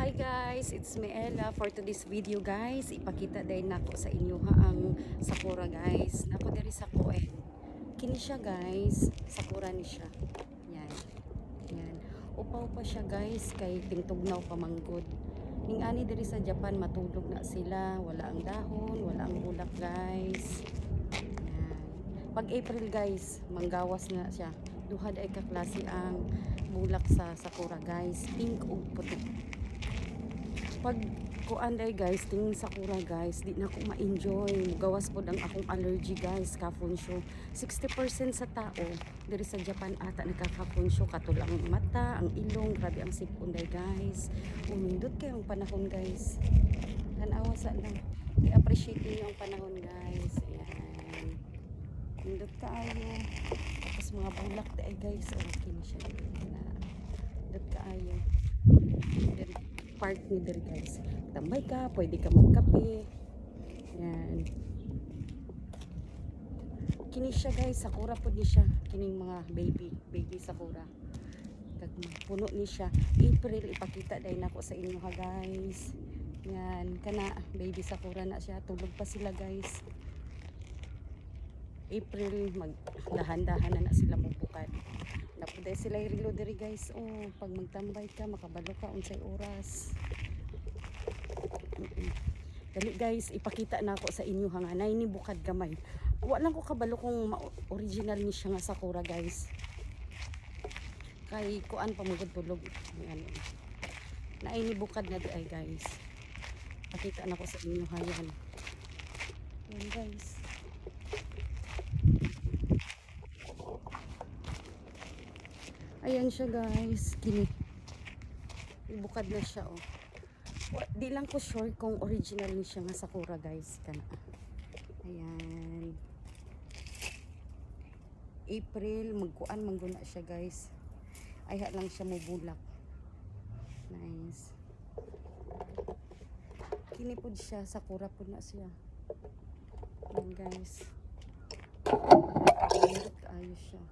Hi guys, it's me Ella. For today's video guys, ipakita din nako sa inyo ha ang sakura guys. Nako diri sa Koen. Kini siya guys, sakura ni siya. Yan. Yan. Upaw pa siya guys kay tingtugnaw pa manggod. Ning ani diri sa Japan matulog na sila, wala ang dahon, wala ang bulak guys. Yan. Pag April guys, manggawas nga siya. Duha ay kaklase ang bulak sa sakura guys, pink ug puti. Pag kuan day guys, tingin sakura guys, di na ko ma-enjoy. Gawas pod ang akong allergy guys, kafunsyo. 60% sa tao diri sa Japan ata nagkakafunsyo, katul ang mata, ang ilong, grabe ang sipon day guys. Umindot kayo ang panahon guys. Tanawa sa lang. I-appreciate niyo ang panahon guys. Ayan. Indot kaayo. Tapos mga bulak day guys, okay na siya. Indot kaayo. Part ni diri guys. Tambay ka, pwede ka magkape. Yan. Kini siya guys, sakura po ni siya. Kining mga baby sakura. Kag puno ni siya. April ipakita dai nako sa inyo ha guys. Yan, kana baby sakura na siya. Tulog pa sila guys. April magdahan-dahan na sila mubukad. Napuday sila irilo diri guys. Oh, pag magtambay ka makabalo ka unsay oras. Dali guys, ipakita na ako sa inyo ha nga nay ni bukad gamay. Wa lang ko kabalo kung original ni siya nga sakura guys. Kay kuan pamugod tulog. Yan. Nay ni bukad na di ay guys. Pakita na ko sa inyo ha yan. Yan guys. Ayan siya guys, kini. Ibukad na siya oh. Di lang ko sure kung original ni siya nga sakura guys. Kana. Ayan. April, magkuan mangguna siya guys. Ayha lang siya mubulak. Nice. Kini pud siya, sakura pud na siya. Ayan guys. Ayos siya.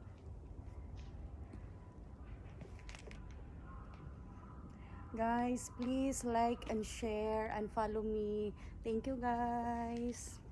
Guys, please like and share and follow me. Thank you guys.